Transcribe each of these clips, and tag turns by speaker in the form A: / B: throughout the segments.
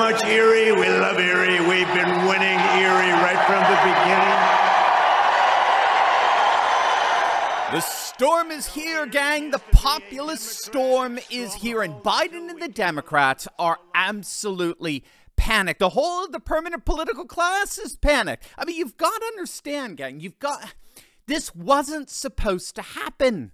A: much Erie. We love Erie. We've been winning Erie right from the beginning.
B: The storm is here, gang. The populist storm is here, and Biden and the Democrats are absolutely panicked. The whole of the permanent political class is panicked. I mean, you've got to understand, gang. This wasn't supposed to happen.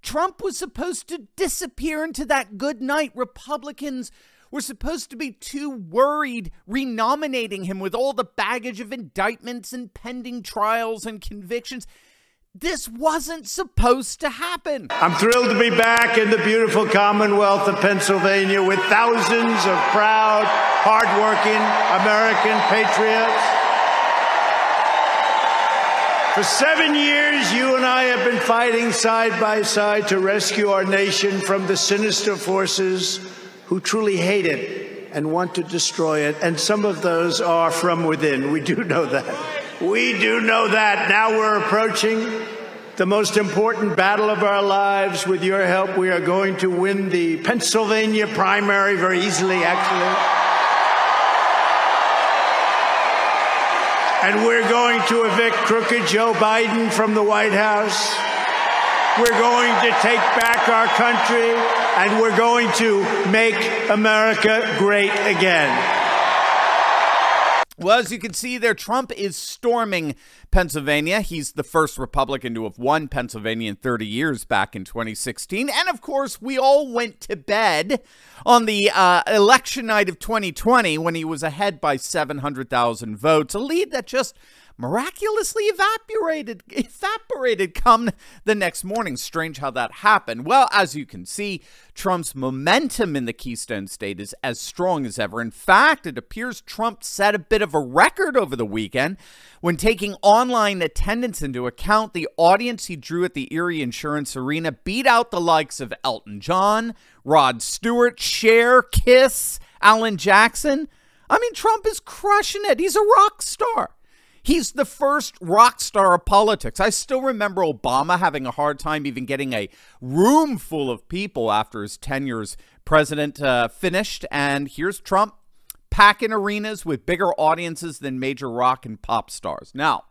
B: Trump was supposed to disappear into that good night. Republicans were supposed to be too worried renominating him with all the baggage of indictments and pending trials and convictions. This wasn't supposed to happen.
A: I'm thrilled to be back in the beautiful Commonwealth of Pennsylvania with thousands of proud, hardworking American patriots. For 7 years, you and I have been fighting side by side to rescue our nation from the sinister forces who truly hate it and want to destroy it. And some of those are from within. We do know that. We do know that. Now we're approaching the most important battle of our lives. With your help, we are going to win the Pennsylvania primary very easily, actually. And we're going to evict crooked Joe Biden from the White House. We're going to take back our country, and we're going to make America great again.
B: Well, as you can see there, Trump is storming Pennsylvania. He's the first Republican to have won Pennsylvania in 30 years back in 2016. And, of course, we all went to bed on the election night of 2020 when he was ahead by 700,000 votes, a lead that just miraculously evaporated come the next morning. Strange how that happened. Well, as you can see, Trump's momentum in the Keystone State is as strong as ever. In fact, it appears Trump set a bit of a record over the weekend when taking online attendance into account. The audience he drew at the Erie Insurance Arena beat out the likes of Elton John, Rod Stewart, Cher, Kiss, Alan Jackson. I mean, Trump is crushing it. He's a rock star. He's the first rock star of politics. I still remember Obama having a hard time even getting a room full of people after his tenure as president finished. And here's Trump packing arenas with bigger audiences than major rock and pop stars. Now,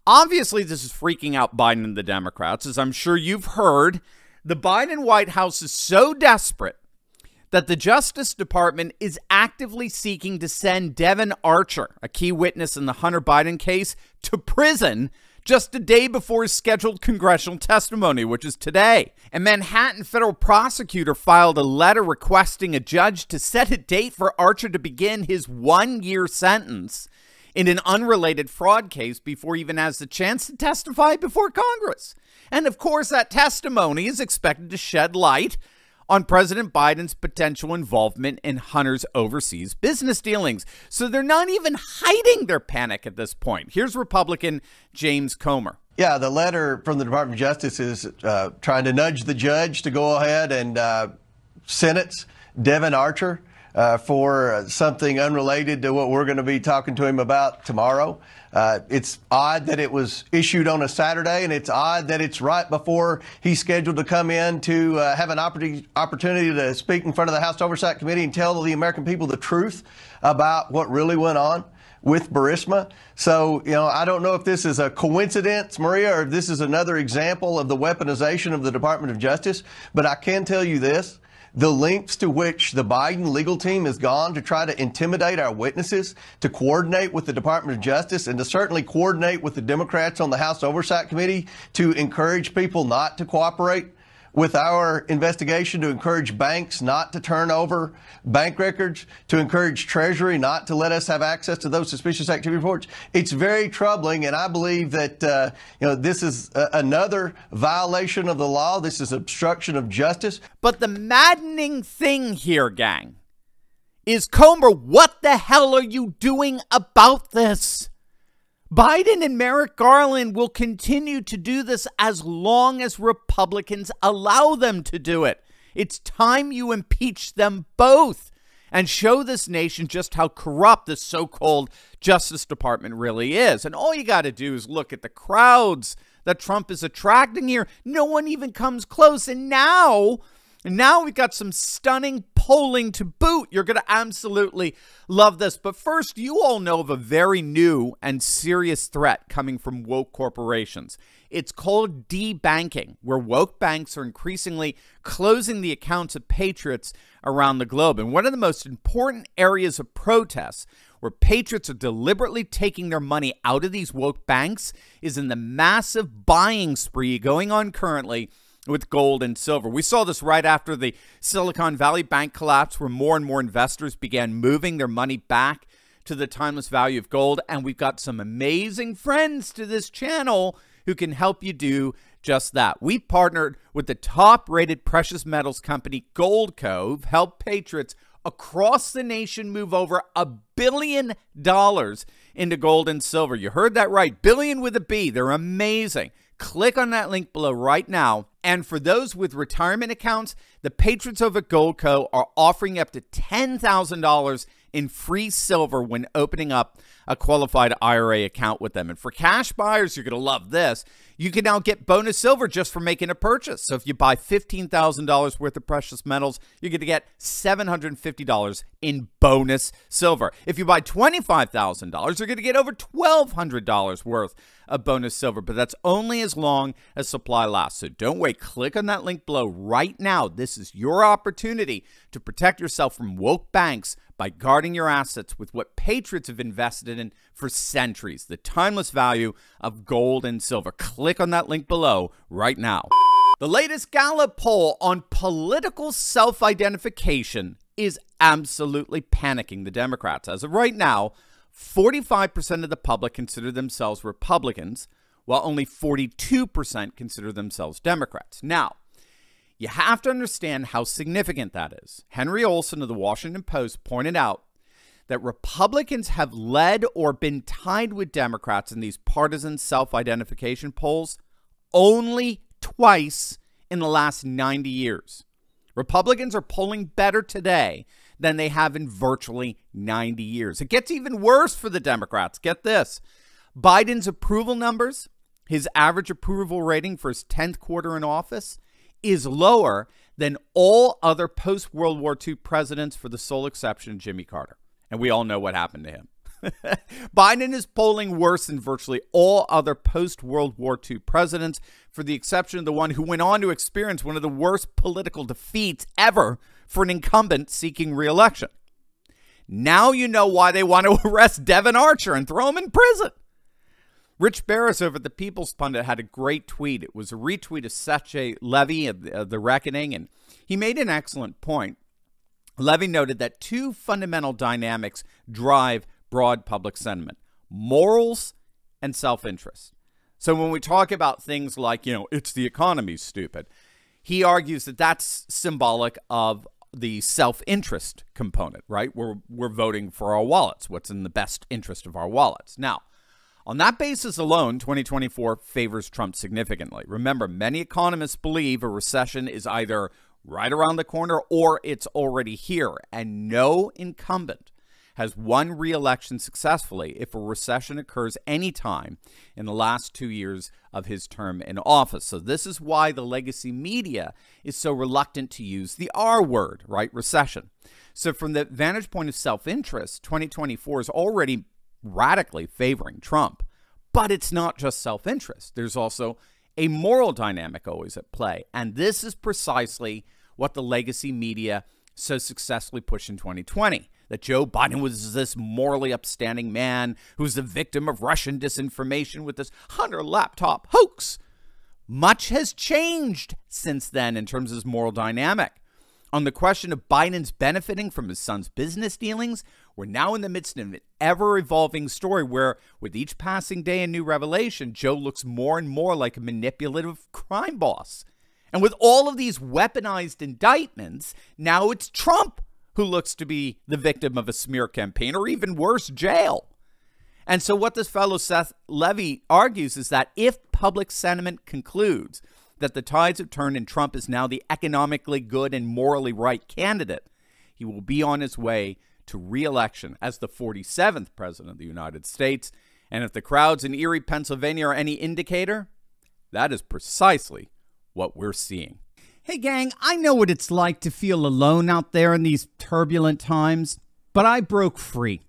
B: obviously, this is freaking out Biden and the Democrats. As I'm sure you've heard, the Biden White House is so desperate that the Justice Department is actively seeking to send Devin Archer, a key witness in the Hunter Biden case, to prison just a day before his scheduled congressional testimony, which is today. A Manhattan federal prosecutor filed a letter requesting a judge to set a date for Archer to begin his one-year sentence in an unrelated fraud case before he even has the chance to testify before Congress. And of course, that testimony is expected to shed light on President Biden's potential involvement in Hunter's overseas business dealings. So they're not even hiding their panic at this point. Here's Republican James Comer.
C: Yeah, the letter from the Department of Justice is trying to nudge the judge to go ahead and sentence Devin Archer for something unrelated to what we're going to be talking to him about tomorrow. It's odd that it was issued on a Saturday, and it's odd that it's right before he's scheduled to come in to have an opportunity to speak in front of the House Oversight Committee and tell the American people the truth about what really went on with Burisma. So, you know, I don't know if this is a coincidence, Maria, or if this is another example of the weaponization of the Department of Justice, but I can tell you this. The lengths to which the Biden legal team has gone to try to intimidate our witnesses, to coordinate with the Department of Justice, and to certainly coordinate with the Democrats on the House Oversight Committee to encourage people not to cooperate with our investigation, to encourage banks not to turn over bank records, to encourage Treasury not to let us have access to those suspicious activity reports. It's very troubling, and I believe that this is another violation of the law. This is obstruction of justice.
B: But the maddening thing here, gang, is Comer, what the hell are you doing about this? Biden and Merrick Garland will continue to do this as long as Republicans allow them to do it. It's time you impeach them both and show this nation just how corrupt this so-called Justice Department really is. And all you got to do is look at the crowds that Trump is attracting here. No one even comes close. And now we've got some stunning polling to boot. You're going to absolutely love this. But first, you all know of a very new and serious threat coming from woke corporations. It's called debanking, where woke banks are increasingly closing the accounts of patriots around the globe. And one of the most important areas of protests where patriots are deliberately taking their money out of these woke banks is in the massive buying spree going on currently with gold and silver. We saw this right after the Silicon Valley Bank collapse, where more and more investors began moving their money back to the timeless value of gold. And we've got some amazing friends to this channel who can help you do just that. We partnered with the top-rated precious metals company Goldco, who've helped patriots across the nation move over $1 billion into gold and silver. You heard that right, billion with a B. They're amazing. Click on that link below right now. And for those with retirement accounts, the patrons over at Goldco are offering up to $10,000 in free silver when opening up a qualified IRA account with them. And for cash buyers, you're going to love this. You can now get bonus silver just for making a purchase. So if you buy $15,000 worth of precious metals, you're going to get $750 in bonus silver. If you buy $25,000, you're going to get over $1,200 worth of bonus silver. But that's only as long as supply lasts. So don't wait. Click on that link below right now. This is your opportunity to protect yourself from woke banks by guarding your assets with what patriots have invested in for centuries, the timeless value of gold and silver. Click on that link below right now. The latest Gallup poll on political self-identification is absolutely panicking the Democrats. As of right now, 45% of the public consider themselves Republicans, while only 42% consider themselves Democrats. Now, you have to understand how significant that is. Henry Olsen of the Washington Post pointed out that Republicans have led or been tied with Democrats in these partisan self-identification polls only twice in the last 90 years. Republicans are polling better today than they have in virtually 90 years. It gets even worse for the Democrats. Get this. Biden's approval numbers, his average approval rating for his 10th quarter in office, is lower than all other post-World War II presidents, for the sole exception of Jimmy Carter. And we all know what happened to him. Biden is polling worse than virtually all other post-World War II presidents, for the exception of the one who went on to experience one of the worst political defeats ever for an incumbent seeking re-election. Now you know why they want to arrest Devin Archer and throw him in prison. Rich Barris over at the People's Pundit had a great tweet. It was a retweet of Sache Levy of The Reckoning, and he made an excellent point. Levy noted that two fundamental dynamics drive broad public sentiment: morals and self-interest. So when we talk about things like, it's the economy, stupid, he argues that that's symbolic of the self-interest component, right? We're voting for our wallets, what's in the best interest of our wallets. Now, on that basis alone, 2024 favors Trump significantly. Remember, many economists believe a recession is either right around the corner or it's already here, and no incumbent has won re-election successfully if a recession occurs anytime in the last 2 years of his term in office. So this is why the legacy media is so reluctant to use the R word, right? Recession. So from the vantage point of self-interest, 2024 is already radically favoring Trump. But it's not just self-interest. There's also a moral dynamic always at play. And this is precisely what the legacy media so successfully pushed in 2020. That Joe Biden was this morally upstanding man who's the victim of Russian disinformation with this Hunter laptop hoax. Much has changed since then in terms of his moral dynamic. On the question of Biden's benefiting from his son's business dealings, we're now in the midst of an ever-evolving story where, with each passing day and new revelation, Joe looks more and more like a manipulative crime boss. And with all of these weaponized indictments, now it's Trump who looks to be the victim of a smear campaign, or even worse, jail. And so what this fellow Seth Levy argues is that if public sentiment concludes that the tides have turned and Trump is now the economically good and morally right candidate, he will be on his way to re-election as the 47th president of the United States. And if the crowds in Erie, Pennsylvania are any indicator, that is precisely what we're seeing.
D: Hey gang, I know what it's like to feel alone out there in these turbulent times, but I broke free.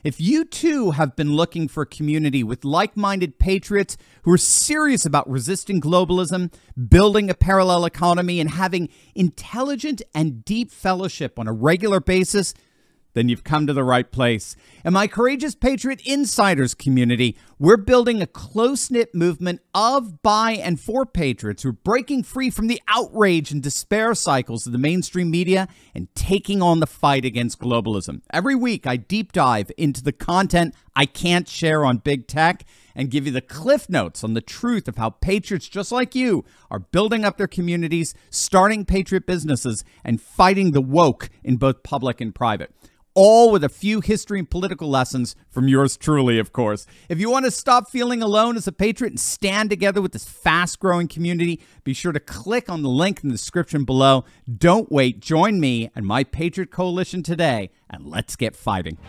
D: If you too have been looking for a community with like-minded patriots who are serious about resisting globalism, building a parallel economy, and having intelligent and deep fellowship on a regular basis, then you've come to the right place. In my Courageous Patriot Insiders community, we're building a close-knit movement of, by, and for patriots who are breaking free from the outrage and despair cycles of the mainstream media and taking on the fight against globalism. Every week, I deep dive into the content I can't share on big tech and give you the cliff notes on the truth of how patriots just like you are building up their communities, starting patriot businesses, and fighting the woke in both public and private. All with a few history and political lessons from yours truly, of course. If you want to stop feeling alone as a patriot and stand together with this fast-growing community, be sure to click on the link in the description below. Don't wait. Join me and my Patriot Coalition today, and let's get fighting.